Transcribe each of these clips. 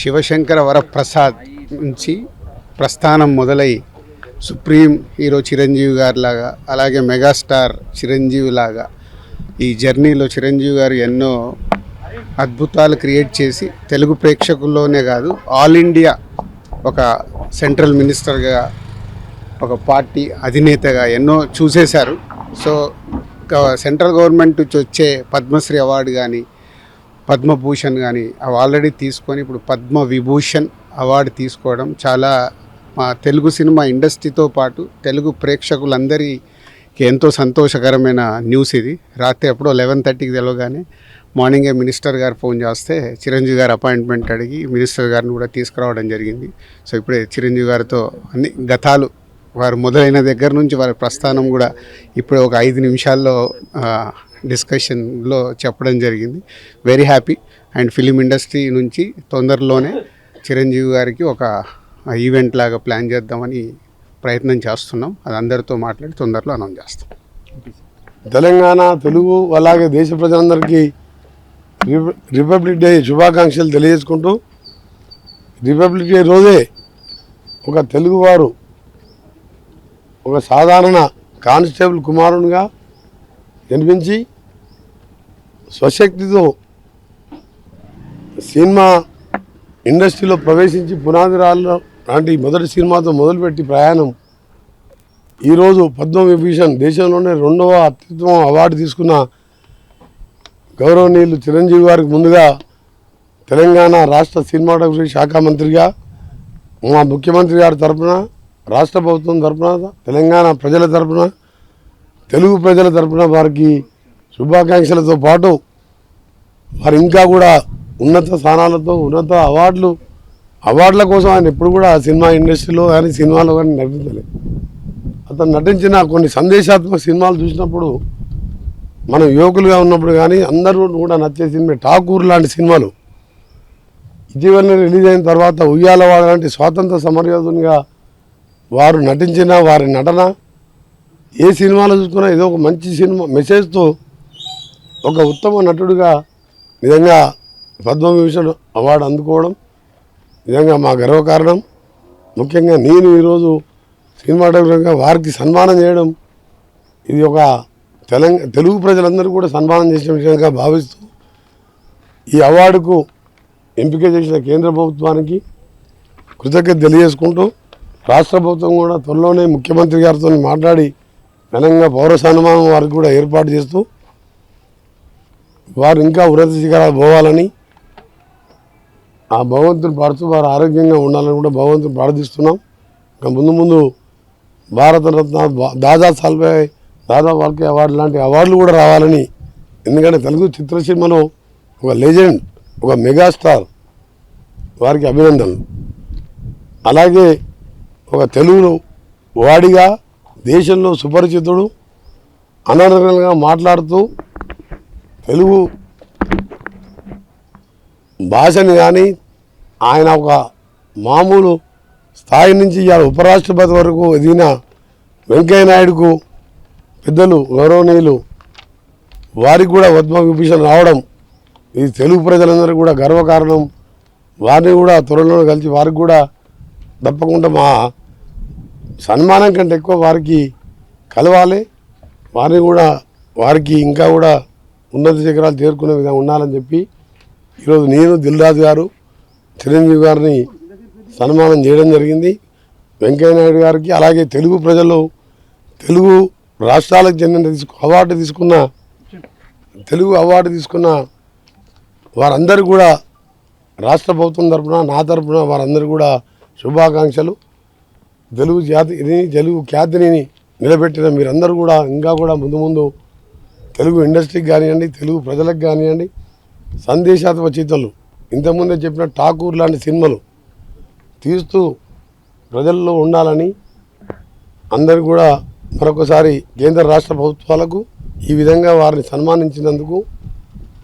శివశంకర వరప్రసాద్ నుంచి ప్రస్థానం మొదలై సుప్రీం హీరో చిరంజీవి గారి లాగా, అలాగే మెగాస్టార్ చిరంజీవి లాగా ఈ జర్నీలో చిరంజీవి గారు ఎన్నో అద్భుతాలు క్రియేట్ చేసి తెలుగు ప్రేక్షకుల్లోనే కాదు ఆల్ ఇండియా ఒక సెంట్రల్ మినిస్టర్గా, ఒక పార్టీ అధినేతగా ఎన్నో చూసేశారు. సో సెంట్రల్ గవర్నమెంట్ నుంచి వచ్చే పద్మశ్రీ అవార్డు కానీ, పద్మభూషణ్ కానీ అవి ఆల్రెడీ తీసుకొని ఇప్పుడు పద్మ విభూషణ్ అవార్డు తీసుకోవడం చాలా మా తెలుగు సినిమా ఇండస్ట్రీతో పాటు తెలుగు ప్రేక్షకులందరికీ ఎంతో సంతోషకరమైన న్యూస్ ఇది. రాత్రి ఎప్పుడో 11:30కి తెలవగానే మార్నింగే మినిస్టర్ గారు ఫోన్ చేస్తే చిరంజీవి గారు అపాయింట్మెంట్ అడిగి మినిస్టర్ గారిని కూడా తీసుకురావడం జరిగింది. సో ఇప్పుడే చిరంజీవి గారితో అన్ని గతాలు వారు మొదలైన దగ్గర నుంచి వారి ప్రస్థానం కూడా ఇప్పుడు ఒక 5 నిమిషాల్లో డిస్కషన్లో చెప్పడం జరిగింది. Very happy. And film industry నుంచి తొందరలోనే చిరంజీవి గారికి ఒక ఈవెంట్ లాగా ప్లాన్ చేద్దామని ప్రయత్నం చేస్తున్నాం. అది అందరితో మాట్లాడి తొందరలో అనౌన్స్ చేస్తాం. తెలంగాణ తెలుగు అలాగే దేశ ప్రజలందరికీ రిపబ్లిక్ డే శుభాకాంక్షలు తెలియజేసుకుంటూ, రిపబ్లిక్ డే రోజే ఒక తెలుగువారు ఒక సాధారణ కానిస్టేబుల్ కుమారునిగా జన్మించి స్వశక్తితో సినిమా ఇండస్ట్రీలో ప్రవేశించి పునాది రాళ్ళ లాంటి మొదటి సినిమాతో మొదలుపెట్టి ప్రయాణం ఈరోజు పద్మవిభూషణ్ దేశంలోనే 2వ అత్యుత్తమ అవార్డు తీసుకున్న గౌరవనీయులు చిరంజీవి గారికి ముందుగా తెలంగాణ రాష్ట్ర సినిమాటోగ్రఫీ శాఖ మంత్రిగా మా ముఖ్యమంత్రి గారి తరఫున, రాష్ట్ర ప్రభుత్వం తరఫున, తెలంగాణ ప్రజల తరఫున, తెలుగు ప్రజల తరఫున వారికి శుభాకాంక్షలతో పాటు వారు ఇంకా కూడా ఉన్నత స్థానాలతో ఉన్నత అవార్డుల కోసం ఆయన ఎప్పుడు కూడా సినిమా ఇండస్ట్రీలో కానీ సినిమాలో కానీ నటించలేదు. అతను నటించిన కొన్ని సందేశాత్మక సినిమాలు చూసినప్పుడు మనం యువకులుగా ఉన్నప్పుడు కానీ అందరూ కూడా నచ్చే సినిమా ఠాకూర్ లాంటి సినిమాలు ఇటీవలనే రిలీజ్ అయిన తర్వాత ఉయ్యాలవాడ లాంటి స్వాతంత్ర సమరయోధునిగా వారు నటించిన వారి నటన ఏ సినిమాలో చూసుకున్నా ఏదో ఒక మంచి సినిమా మెసేజ్తో ఒక ఉత్తమ నటుడిగా నిజంగా పద్మవిభూషణ్ అవార్డు అందుకోవడం నిజంగా మా గర్వకారణం. ముఖ్యంగా నేను ఈరోజు సినిమాటోగ్రఫీగా వారికి సన్మానం చేయడం ఇది ఒక తెలుగు ప్రజలందరూ కూడా సన్మానం చేసిన విషయంగా భావిస్తూ ఈ అవార్డుకు ఎంపిక చేసిన కేంద్ర ప్రభుత్వానికి కృతజ్ఞత తెలియజేసుకుంటూ, రాష్ట్ర ప్రభుత్వం కూడా త్వరలోనే ముఖ్యమంత్రి గారితో మాట్లాడి ఘనంగా పౌర సన్మానం వారికి కూడా ఏర్పాటు చేస్తూ వారు ఇంకా ఉన్నత శిఖరాలు పోవాలని, ఆ భగవంతుని పాడుతూ వారు ఆరోగ్యంగా ఉండాలని కూడా భగవంతుని ప్రార్థిస్తున్నాం. ఇంకా ముందు భారతరత్న, దాదా ఫాల్కే అవార్డు లాంటి అవార్డులు కూడా రావాలని, ఎందుకంటే తెలుగు చిత్రసీమలో ఒక లెజెండ్, ఒక మెగాస్టార్, వారికి అభినందనలు. అలాగే ఒక తెలుగు వాడిగా దేశంలో సుపరిచితుడు, అనర్గళంగా మాట్లాడుతూ తెలుగు భాషని కానీ ఆయన ఒక మామూలు స్థాయి నుంచి ఇవాళ ఉపరాష్ట్రపతి వరకు ఎదిగిన వెంకయ్యనాయుడుకు పెద్దలు గౌరవనీయులు వారికి కూడా పద్మవిభూషణ్ రావడం ఇది తెలుగు ప్రజలందరికీ కూడా గర్వకారణం. వారిని కూడా త్వరలో కలిసి వారికి కూడా తప్పకుండా మా సన్మానం కంటే ఎక్కువ వారికి కలవాలి, వారిని కూడా వారికి ఇంకా కూడా ఉన్నత శిఖరాలు చేరుకునే విధంగా ఉండాలని చెప్పి ఈరోజు నేను, దిల్రాజు గారు, చిరంజీవి గారిని సన్మానం చేయడం జరిగింది. వెంకయ్యనాయుడు గారికి అలాగే తెలుగు ప్రజలు, తెలుగు రాష్ట్రాలకు చెందిన తెలుగు అవార్డు తీసుకున్న వారందరూ కూడా రాష్ట్ర ప్రభుత్వం తరఫున, నా తరఫున వారందరూ కూడా శుభాకాంక్షలు. తెలుగు ఖ్యాతిని నిలబెట్టిన మీరందరూ కూడా ఇంకా కూడా ముందు తెలుగు ఇండస్ట్రీకి కానివ్వండి, తెలుగు ప్రజలకు కానివ్వండి, సందేశాత్మక చిత్రాలు ఇంతకుముందే చెప్పిన ఠాకూర్ లాంటి సినిమాలు తీస్తూ ప్రజల్లో ఉండాలని అందరూ కూడా మరొకసారి కేంద్ర రాష్ట్ర ప్రభుత్వాలకు ఈ విధంగా వారిని సన్మానించినందుకు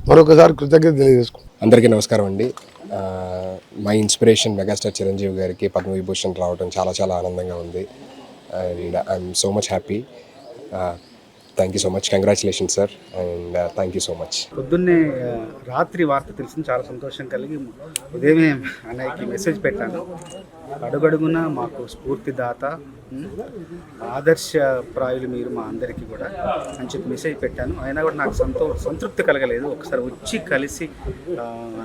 మరొకసారి కృతజ్ఞత తెలియజేసుకుంటాం. అందరికీ నమస్కారం అండి. మై ఇన్స్పిరేషన్ మెగాస్టార్ చిరంజీవి గారికి పద్మవిభూషణ్ రావడం చాలా చాలా ఆనందంగా ఉంది. And I'm so much happy. Thank you so much, congratulations sir, and thank you so much. పొద్దున్నే రాత్రి వార్త తెలిసింది, చాలా సంతోషం కలిగి ఉదయమే అన్నయ్యకి మెసేజ్ పెట్టాను. అడుగడుగున మాకు స్ఫూర్తిదాత, ఆదర్శప్రాయులు మీరు మా అందరికీ కూడా అని చెప్పి మెసేజ్ పెట్టాను. అయినా కూడా నాకు సంతృప్తి కలగలేదు. ఒకసారి వచ్చి కలిసి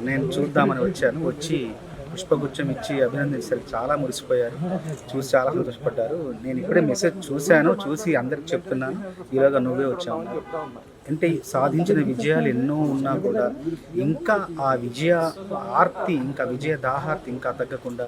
నేను చూద్దామని వచ్చాను. వచ్చి పుష్పగుచ్చం ఇచ్చి అభినందించేసరికి చాలా మురిసిపోయారు, చూసి చాలా సంతోషపడ్డారు. నేను ఇప్పుడే మెసేజ్ చూసి అందరికి చెప్తున్నాను, ఈలోగా నువ్వే వచ్చావు అంటే. సాధించిన విజయాలు ఎన్నో ఉన్నా కూడా ఇంకా ఆ విజయ ఆర్తి, ఇంకా విజయ దాహార్తి ఇంకా తగ్గకుండా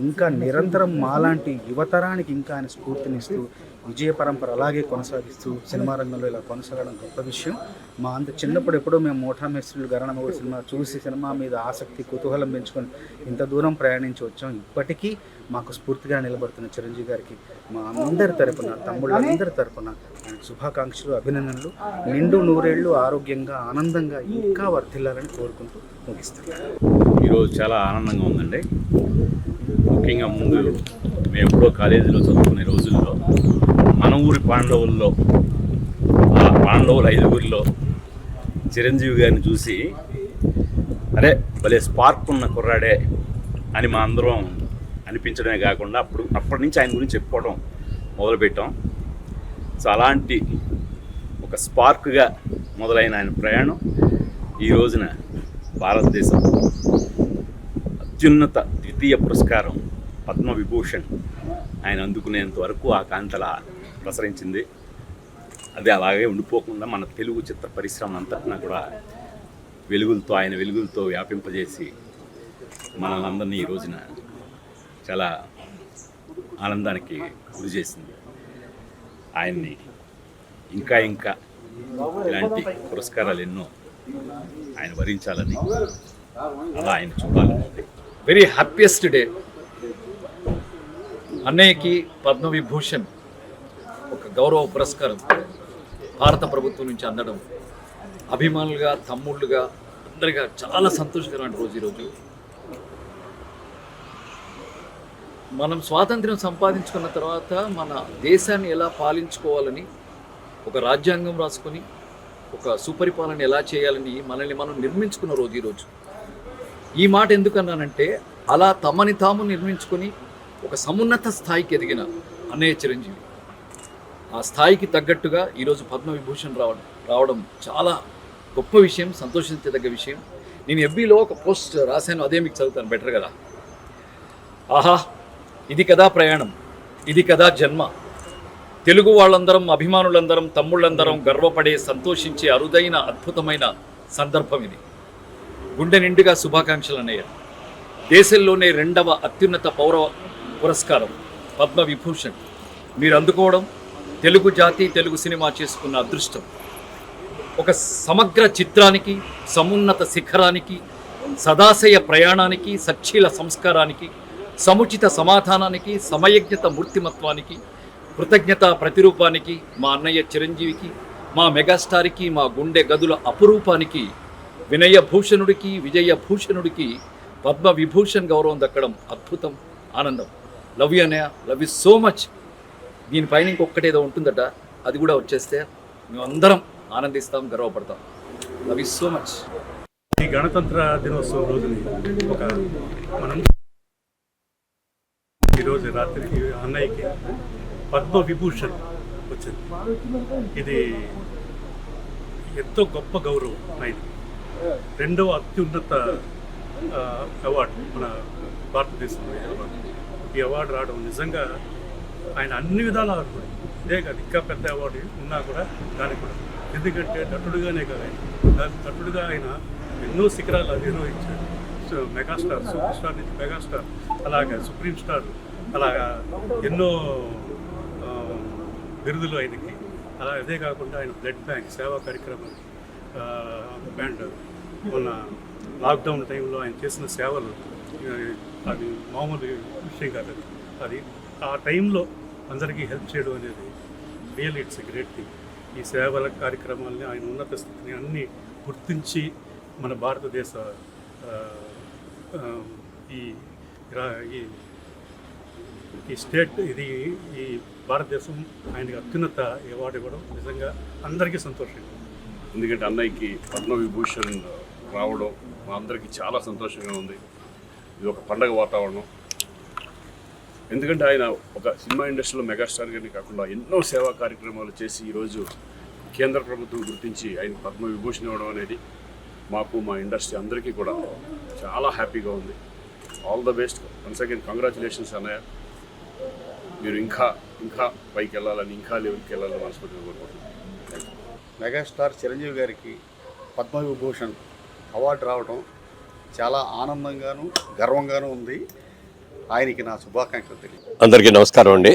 ఇంకా నిరంతరం మాలాంటి యువతరానికి ఇంకా ఆయన స్ఫూర్తినిస్తూ విజయ పరంపర అలాగే కొనసాగిస్తూ సినిమా రంగంలో ఇలా కొనసాగడం గొప్ప విషయం. మా అంత చిన్నప్పుడు ఎప్పుడో మేము మోఠా మేస్త్రులు గరణమౌళి సినిమా చూసి సినిమా మీద ఆసక్తి కుతూహలం పెంచుకొని ఇంత దూరం ప్రయాణించి వచ్చాం. ఇప్పటికీ మాకు స్ఫూర్తిగా నిలబడుతున్న చిరంజీవి గారికి మా అందరి తరపున, తమ్ముళ్ళందరి తరపున ఆయనకు శుభాకాంక్షలు, అభినందనలు. నిండు నూరేళ్లు ఆరోగ్యంగా ఆనందంగా ఇంకా వర్ధిల్లాలని కోరుకుంటూ ముగిస్తాను. ఈరోజు చాలా ఆనందంగా ఉందండి. ముఖ్యంగా ముందు మేము ఎప్పుడో కాలేజీలో చదువుకునే రోజుల్లో మన ఊరి పాండవుల్లో, ఆ పాండవుల 5గురిలో చిరంజీవి గారిని చూసి అరే భలే స్పార్క్ ఉన్న కుర్రాడే అని మా అందరం అనిపించడమే కాకుండా అప్పటి నుంచి ఆయన గురించి చెప్పుకోవడం మొదలుపెట్టాం. సో అలాంటి ఒక స్పార్క్గా మొదలైన ఆయన ప్రయాణం ఈ రోజున భారతదేశం అత్యున్నత ద్వితీయ పురస్కారం పద్మవిభూషణ్ ఆయన అందుకునేంత వరకు ఆ కాంతల ప్రసరించింది. అది అలాగే ఉండిపోకుండా మన తెలుగు చిత్ర పరిశ్రమ అంతటినా కూడా ఆయన వెలుగులతో వ్యాపింపజేసి మనల్ని అందరినీ ఈ రోజున చాలా ఆనందానికి గురి చేసింది. ఆయన్ని ఇంకా ఇలాంటి పురస్కారాలు ఎన్నో ఆయన వరించాలని, అలా ఆయన చూడాలని. Very happiest day. అన్నయ్యకి పద్మవిభూషణ్ ఒక గౌరవ పురస్కారం భారత ప్రభుత్వం నుంచి అందడం అభిమానులుగా, తమ్ముళ్ళుగా, అందరిగా చాలా సంతోషకరమైన రోజు ఈరోజు. మనం స్వాతంత్ర్యం సంపాదించుకున్న తర్వాత మన దేశాన్ని ఎలా పాలించుకోవాలని ఒక రాజ్యాంగం రాసుకొని ఒక సుపరిపాలన ఎలా చేయాలని మనల్ని మనం నిర్మించుకున్న రోజు ఈరోజు. ఈ మాట ఎందుకన్నానంటే అలా తమని తాము నిర్మించుకొని ఒక సమున్నత స్థాయికి ఎదిగిన అన్నయ్య చిరంజీవి ఆ స్థాయికి తగ్గట్టుగా ఈరోజు పద్మవిభూషణ్ రావడం చాలా గొప్ప విషయం, సంతోషించదగ్గ విషయం. నేను ఎఫ్బీలో ఒక పోస్ట్ రాశాను, అదే మీకు చదువుతాను, బెటర్ కదా. ఆహా, ఇది కదా ప్రయాణం, ఇది కదా జన్మ. తెలుగు వాళ్ళందరం, అభిమానులందరం, తమ్ముళ్ళందరం గర్వపడే, సంతోషించే అరుదైన అద్భుతమైన సందర్భం ఇది. గుండె నిండుగా శుభాకాంక్షలు అన్నయ్య. దేశంలోనే 2వ అత్యున్నత పౌర పురస్కారం పద్మవిభూషణ్ మీరు అందుకోవడం తెలుగు జాతి, తెలుగు సినిమా చేసుకున్న అదృష్టం. ఒక సమగ్ర చిత్రానికి, సమున్నత శిఖరానికి, సదాశయ ప్రయాణానికి, సచ్చీల సంస్కారానికి, సముచిత సమాధానానికి, సమయజ్ఞత మూర్తిమత్వానికి, కృతజ్ఞత ప్రతిరూపానికి, మా అన్నయ్య చిరంజీవికి, మా మెగాస్టార్కి, మా గుండె గదుల అపురూపానికి, వినయభూషణుడికి, విజయభూషణుడికి పద్మవిభూషణ్ గౌరవం దక్కడం అద్భుతం, ఆనందం. లవ్ యూ అన్నయ్య, లవ్ యూ సో మచ్. దీనిపైన ఇంకొకటేదో ఉంటుందట, అది కూడా వచ్చేస్తే మేమందరం ఆనందిస్తాం, గర్వపడతాం. Love you so much. ఈ గణతంత్ర దినోత్సవం రోజుని మనం ఈరోజు రాత్రి అన్నయ్యకి పద్మవిభూషణ్ వచ్చింది. ఇది ఎంతో గొప్ప గౌరవం. ఆయన 2వ అత్యున్నత అవార్డు మన భారతదేశంలో ఈ అవార్డు రావడం నిజంగా ఆయన అన్ని విధాలు ఆడుకోండి. ఇదే కాదు, ఇంకా పెద్ద అవార్డు ఉన్నా కూడా దానికి కూడా, ఎందుకంటే నటుడుగానే కాదు, నటుడుగా ఆయన ఎన్నో శిఖరాలు అధిరోహించాడు. మెగాస్టార్, సూపర్ స్టార్ నుంచి మెగాస్టార్, అలాగా సుప్రీం స్టార్, అలాగా ఎన్నో బిరుదులు ఆయనకి. అలా అదే కాకుండా ఆయన బ్లడ్ బ్యాంక్ సేవా కార్యక్రమాలు బ్యాండ్ మొన్న లాక్డౌన్ టైంలో ఆయన చేసిన సేవలు అది మామూలు విషయం కాదు. అది ఆ టైంలో అందరికీ హెల్ప్ చేయడం అనేది real it's a great thing. ఈ సేవల కార్యక్రమాలని, ఆయన ఉన్నత స్థితిని అన్నీ గుర్తించి మన భారతదేశ ఈ ఈ స్టేట్ ఇది ఈ భారతదేశం ఆయనకి అత్యున్నత అవార్డు ఇవ్వడం నిజంగా అందరికీ సంతోషంగా ఉంది. ఎందుకంటే అన్నయ్యకి పద్మవిభూషణ్ రావడం మా అందరికీ చాలా సంతోషంగా ఉంది. ఇది ఒక పండగ వాతావరణం. ఎందుకంటే ఆయన ఒక సినిమా ఇండస్ట్రీలో మెగాస్టార్ గారిని కాకుండా ఎన్నో సేవా కార్యక్రమాలు చేసి ఈరోజు కేంద్ర ప్రభుత్వం గుర్తించి ఆయన పద్మవిభూషణ్ ఇవ్వడం అనేది మాకు మా ఇండస్ట్రీ అందరికీ కూడా చాలా హ్యాపీగా ఉంది. All the best. Once again congratulations అన్నయ్య. మీరు ఇంకా ఇంకా పైకి వెళ్ళాలని, ఇంకా లెవెల్కి వెళ్ళాలని మనస్ఫూర్తిగా కోరుకుంటున్నాను. మెగాస్టార్ చిరంజీవి గారికి పద్మవిభూషణ్ అవార్డు రావడం చాలా ఆనందంగాను గర్వంగాను ఉంది. ఆయనకి నా శుభాకాంక్షలు తెలియదు. అందరికీ నమస్కారం అండి.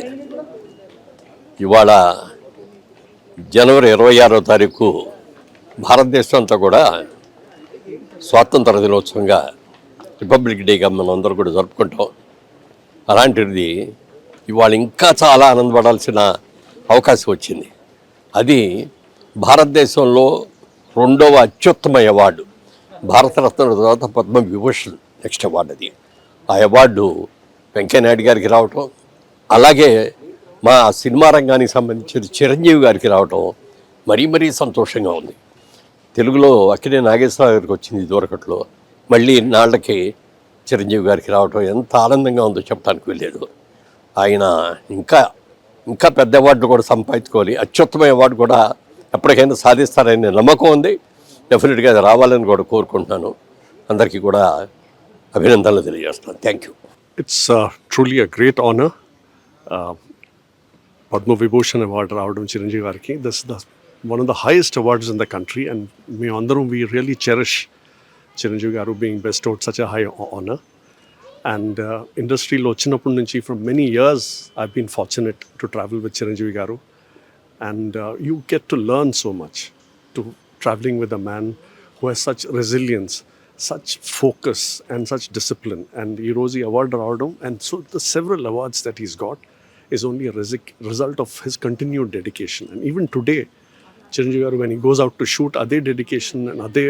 ఇవాళ జనవరి 26వ తారీఖు భారతదేశం అంతా కూడా స్వాతంత్ర దినోత్సవంగా, రిపబ్లిక్ డేగా మనం అందరూ కూడా జరుపుకుంటాం. అలాంటిది ఇవాళ ఇంకా చాలా ఆనందపడాల్సిన అవకాశం వచ్చింది. అది భారతదేశంలో 2వ అత్యుత్తమ అవార్డు, భారతరత్న తర్వాత పద్మవిభూషణ్ నెక్స్ట్ అవార్డు. అది ఆ అవార్డు వెంకయ్యనాయుడు గారికి రావటం, అలాగే మా సినిమా రంగానికి సంబంధించిన చిరంజీవి గారికి రావటం మరీ సంతోషంగా ఉంది. తెలుగులో అక్కినే నాగేశ్వరరావు గారికి వచ్చింది దూరకట్లో, మళ్ళీ నాళ్ళకి చిరంజీవి గారికి రావటం ఎంత ఆనందంగా ఉందో చెప్పడానికి వెళ్ళలేదు. ఆయన ఇంకా పెద్ద అవార్డు కూడా సంపాదించుకోవాలి, అత్యుత్తమ అవార్డు కూడా ఎప్పటికైనా సాధిస్తారనే నమ్మకం ఉంది. డెఫినెట్గా అది రావాలని కూడా కోరుకుంటున్నాను. అందరికీ కూడా అభినందనలు తెలియజేస్తున్నాను. Thank you. It's truly a great honor. Padma Vibhushan Award రావడం చిరంజీవి గారికి. This is one of the highest awards in the country, and we really cherish Chiranjeevi గారు being bestowed such a high honor. And ఇండస్ట్రీలో వచ్చినప్పటి నుంచి for many years I've been fortunate to travel with Chiranjeevi గారు, and you get to learn so much to traveling with a man who has such resilience, such focus and such discipline. And ఈ రోజు award రావడం, and so the several awards that he's got is only a result of his continued dedication. And even today Chiranjeevi garu, when he goes out to shoot, ade dedication and ade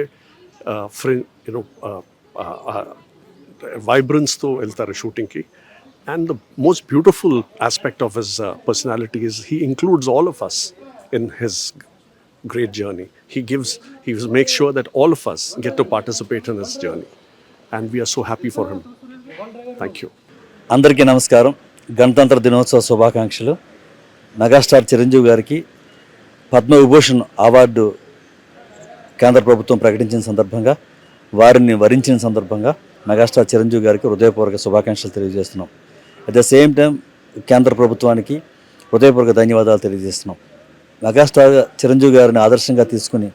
vibrance tho veltaru shooting ki. And the most beautiful aspect of his personality is he includes all of us in his great journey. He makes sure that all of us get to participate in his journey, and we are so happy for him. Thank you. అందరికీ నమస్కారం. గణతంత్ర దినోత్సవ శుభాకాంక్షలు. Megastar Chiranjeevi గారికి Padma Vibhushan award కేంద్ర ప్రభుత్వం ప్రకటించిన సందర్భంగా, వారిని వరించిన సందర్భంగా మెగాస్టార్ చిరంజీవి గారికి హృదయపూర్వక శుభాకాంక్షలు తెలియజేస్తున్నాం. అట్ ద సేమ్ టైం కేంద్ర ప్రభుత్వానికి హృదయపూర్వక ధన్యవాదాలు తెలియజేస్తున్నాం. మెగాస్టార్ చిరంజీవి గారిని ఆదర్శంగా తీసుకుని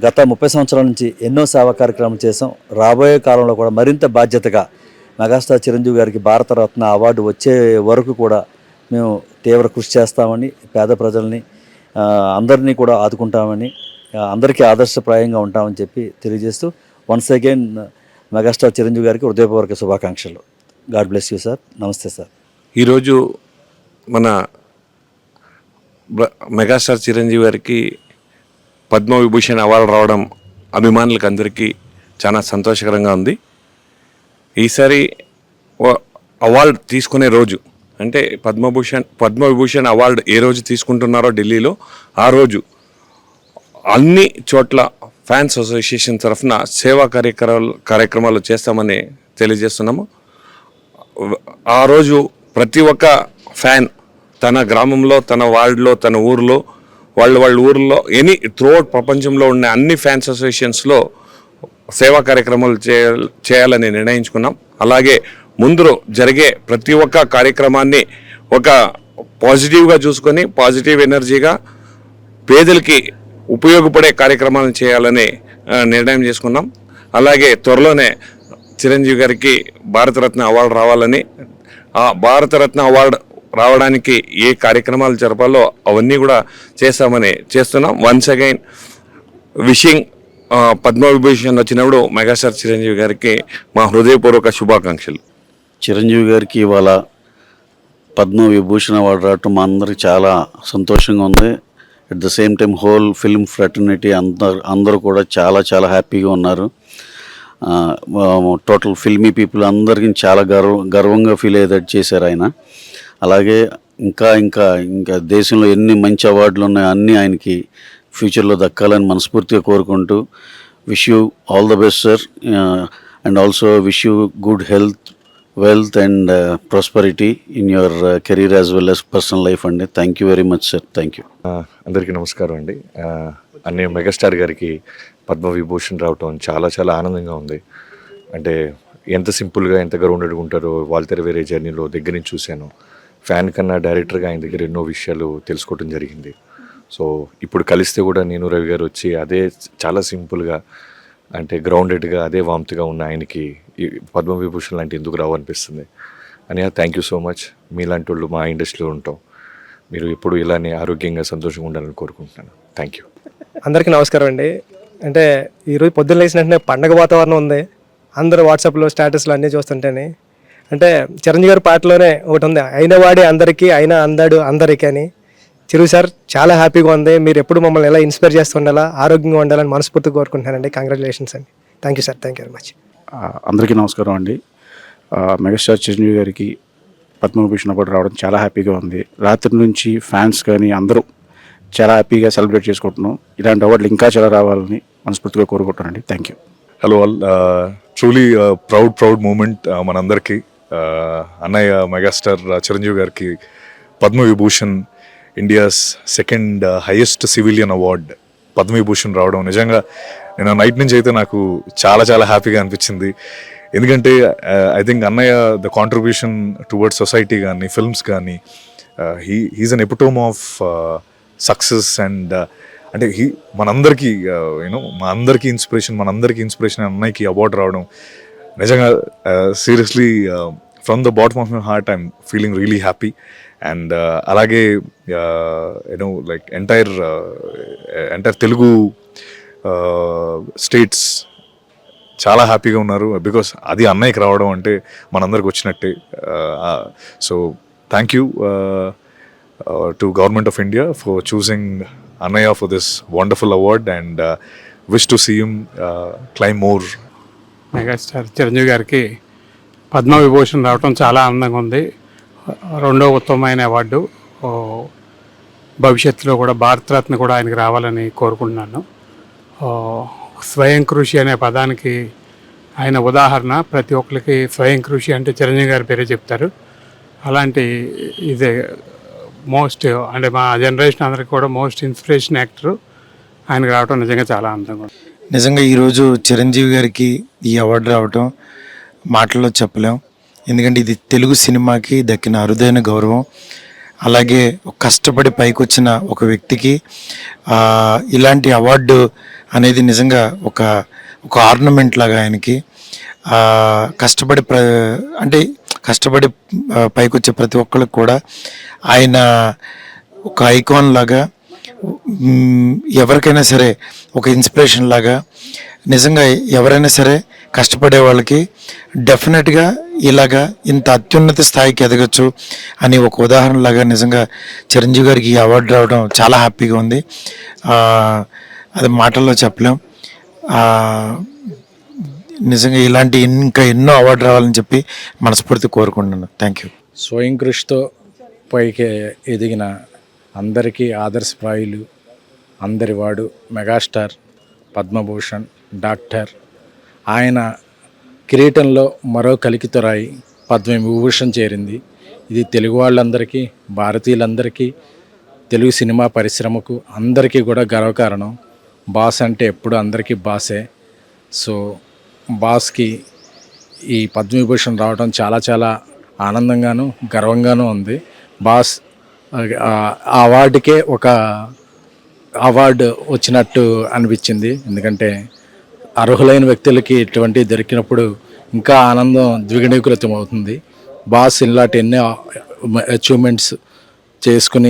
గత 30 సంవత్సరాల నుంచి ఎన్నో సేవా కార్యక్రమాలు చేసాం. రాబోయే కాలంలో కూడా మరింత బాధ్యతగా మెగాస్టార్ చిరంజీవి గారికి భారతరత్న అవార్డు వచ్చే వరకు కూడా మేము తీవ్ర కృషి చేస్తామని, పేద ప్రజల్ని అందరినీ కూడా ఆదుకుంటామని, అందరికీ ఆదర్శప్రాయంగా ఉంటామని చెప్పి తెలియజేస్తూ వన్స్ అగైన్ మెగాస్టార్ చిరంజీవి గారికి హృదయపూర్వక శుభాకాంక్షలు. God bless you sir. నమస్తే సార్. ఈరోజు మన మెగాస్టార్ చిరంజీవి గారికి పద్మవిభూషణ్ అవార్డు రావడం అభిమానులకు అందరికీ చాలా సంతోషకరంగా ఉంది. ఈసారి అవార్డు తీసుకునే రోజు అంటే పద్మవిభూషణ్ అవార్డు ఏ రోజు తీసుకుంటున్నారో ఢిల్లీలో, ఆ రోజు అన్ని చోట్ల ఫ్యాన్స్ అసోసియేషన్ తరఫున సేవా కార్యక్రమాలు చేస్తామని తెలియజేస్తున్నాము. ఆ రోజు ప్రతి ఒక్క ఫ్యాన్ తన గ్రామంలో, తన వార్డులో, తన ఊరిలో, వాళ్ళ ఊరిలో, త్రూఅవుట్ ప్రపంచంలో ఉన్న అన్ని ఫ్యాన్స్ అసోసియేషన్స్లో సేవా కార్యక్రమాలు చేయాలని నిర్ణయించుకున్నాం. అలాగే ముందు జరిగే ప్రతి ఒక్క కార్యక్రమాన్ని ఒక పాజిటివ్గా చూసుకొని, పాజిటివ్ ఎనర్జీగా పేదలకి ఉపయోగపడే కార్యక్రమాలను చేయాలని నిర్ణయం చేసుకున్నాం. అలాగే త్వరలోనే చిరంజీవి గారికి భారతరత్న అవార్డు రావాలని, ఆ భారతరత్న అవార్డు రావడానికి ఏ కార్యక్రమాలు జరపాలో అవన్నీ కూడా చేస్తున్నాం. వన్స్ అగైన్ విషింగ్ పద్మవిభూషణ్ వచ్చినప్పుడు మెగాస్టార్ చిరంజీవి గారికి మా హృదయపూర్వక శుభాకాంక్షలు. చిరంజీవి గారికి ఇవాళ పద్మవిభూషణ్ అవార్డు రావటం మా అందరికి చాలా సంతోషంగా ఉంది. At the same time whole film fraternity అందరూ కూడా చాలా హ్యాపీగా ఉన్నారు. టోటల్ ఫిల్మీ పీపుల్ అందరికీ చాలా గర్వంగా ఫీల్ అయ్యేటట్టు చేశారు ఆయన. అలాగే ఇంకా ఇంకా ఇంకా దేశంలో ఎన్ని మంచి అవార్డులు ఉన్నాయో అన్నీ ఆయనకి ఫ్యూచర్లో దక్కాలని మనస్ఫూర్తిగా కోరుకుంటూ wish you all the best sir, and also wish you good health, wealth and prosperity in your career as well as personal life అండి. Thank you very much sir. Thank you. అందరికీ నమస్కారం అండి. అన్నయ్య మెగాస్టార్ గారికి పద్మవిభూషణ్ రావటం చాలా చాలా ఆనందంగా ఉంది. అంటే ఎంత సింపుల్గా ఎంత గ్రౌండెడ్గా ఉంటారో వాళ్ళ వేరే జర్నీలో దగ్గర నుంచి చూశాను. ఫ్యాన్ కన్నా డైరెక్టర్గా ఆయన దగ్గర ఎన్నో విషయాలు తెలుసుకోవడం జరిగింది. సో ఇప్పుడు కలిస్తే కూడా నేను రవి గారు వచ్చి అదే చాలా సింపుల్గా అంటే గ్రౌండెడ్గా అదే వామ్తిగా ఉన్న ఆయనకి పద్మవిభూషణ్ లాంటి ఎందుకు రావనిపిస్తుంది. అని థ్యాంక్ యూ సో మచ్. మీలాంటి వాళ్ళు మా ఇండస్ట్రీలో ఉంటాం. మీరు ఎప్పుడు ఇలానే ఆరోగ్యంగా సంతోషంగా ఉండాలని కోరుకుంటున్నాను. Thank you. అందరికీ నమస్కారం అండి. అంటే ఈరోజు పొద్దున్న లేచిన వెంటనే పండగ వాతావరణం ఉంది. అందరూ వాట్సాప్లో స్టేటస్లు అన్నీ చూస్తుంటేనే అంటే చిరంజీవి గారి పాటలోనే ఒకటి ఉంది, అయిన వాడే అందరికీ అయినా అందాడు అందరికీ అని. చిరు సార్ చాలా హ్యాపీగా ఉంది. మీరు ఎప్పుడు మమ్మల్ని ఎలా ఇన్స్పైర్ చేస్తుండాలా, ఆరోగ్యంగా ఉండాలని మనస్ఫూర్తిగా కోరుకుంటున్నానండి. కంగ్రాచులేషన్స్ అండి. Thank you sir. Thank you very much. అందరికీ నమస్కారం అండి. మెగాస్టార్ చిరంజీవి గారికి పద్మవిభూషణ్ అవార్డు రావడం చాలా హ్యాపీగా ఉంది. రాత్రి నుంచి ఫ్యాన్స్ కానీ అందరూ చాలా హ్యాపీగా సెలబ్రేట్ చేసుకుంటున్నాం. ఇలాంటి అవార్డులు ఇంకా చాలా రావాలని మనస్ఫూర్తిగా కోరుకుంటున్నానండి. Thank you. Hello all. Truly proud moment మనందరికీ. అన్నయ్య మెగాస్టార్ చిరంజీవి గారికి Padma Vibhushan, India's second highest civilian award Padma Vibhushan రావడం నిజంగా నేను నైట్ నుంచి అయితే నాకు చాలా చాలా హ్యాపీగా అనిపించింది. ఎందుకంటే ఐ థింక్ అన్నయ్య ద కాంట్రిబ్యూషన్ టువర్డ్స్ సొసైటీ కానీ ఫిల్మ్స్ కానీ he's an epitome of success. And అంటే మనందరికీ మా అందరికీ ఇన్స్పిరేషన్ అన్నయ్యకి అవార్డు రావడం నిజంగా seriously from the bottom of my heart I'm feeling really happy. And అలాగే లైక్ ఎంటైర్ తెలుగు స్టేట్స్ చాలా హ్యాపీగా ఉన్నారు. బికాస్ అది అన్నయ్యకి రావడం అంటే మనందరికి వచ్చినట్టే. So thank you to government of India for choosing Anaya for this wonderful award and wish to see him climb more. Megastar Chiranjeevi గారికి పద్మవిభూషణ్ రావడం చాలా ఆనందంగా ఉంది. రెండో ఉత్తమమైన అవార్డు. భవిష్యత్తులో కూడా భారతరత్న కూడా ఆయనకి రావాలని కోరుకుంటున్నాను. స్వయం కృషి అనే పదానికి ఆయన ఉదాహరణ. ప్రతి ఒక్కరికి స్వయం కృషి అంటే చిరంజీవి గారి పేరే చెప్తారు. అలాంటి ఇదే మోస్ట్ అంటే మా జనరేషన్ అందరికి కూడా మోస్ట్ ఇన్స్పిరేషన్ యాక్టర్. ఆయనకు రావడం నిజంగా చాలా ఆనందంగా ఉంది. నిజంగా ఈరోజు చిరంజీవి గారికి ఈ అవార్డు రావడం మాటల్లో చెప్పలేం. ఎందుకంటే ఇది తెలుగు సినిమాకి దక్కిన అరుదైన గౌరవం. అలాగే కష్టపడి పైకి వచ్చిన ఒక వ్యక్తికి ఇలాంటి అవార్డు అనేది నిజంగా ఒక ఆర్నమెంట్ లాగా ఆయనకి. కష్టపడి పైకి వచ్చే ప్రతి ఒక్కరికి కూడా ఆయన ఒక ఐకాన్ లాగా, ఎవరికైనా సరే ఒక ఇన్స్పిరేషన్ లాగా. నిజంగా ఎవరైనా సరే కష్టపడే వాళ్ళకి డెఫినెట్గా ఇలాగా ఇంత అత్యున్నత స్థాయికి ఎదగచ్చు అని ఒక ఉదాహరణలాగా నిజంగా చిరంజీవి గారికి ఈ అవార్డు రావడం చాలా హ్యాపీగా ఉంది. అది మాటల్లో చెప్పలేం. నిజంగా ఇలాంటి ఇంకా ఎన్నో అవార్డు రావాలని చెప్పి మనస్ఫూర్తి కోరుకుంటున్నాను. Thank you. స్వయం కృషితో పైకి ఎదిగిన అందరికీ ఆదర్శప్రాయులు అందరివాడు మెగాస్టార్ పద్మభూషణ్ డాక్టర్. ఆయన కిరీటంలో మరో కలికితొరాయి పద్మవిభూషణ్ చేరింది. ఇది తెలుగు వాళ్ళందరికీ, భారతీయులందరికీ, తెలుగు సినిమా పరిశ్రమకు అందరికీ కూడా గర్వకారణం. బాస్ అంటే ఎప్పుడు అందరికీ బాసే. సో బాస్కి ఈ పద్మవిభూషణ్ రావడం చాలా చాలా ఆనందంగాను గర్వంగాను ఉంది. బాస్ ఆ అవార్డుకే ఒక అవార్డు వచ్చినట్టు అనిపించింది. ఎందుకంటే అర్హులైన వ్యక్తులకి ఇటువంటి దొరికినప్పుడు ఇంకా ఆనందం ద్విగుణీకృతం అవుతుంది. బాస్ ఇలాంటి ఎన్నో అచీవ్మెంట్స్ చేసుకుని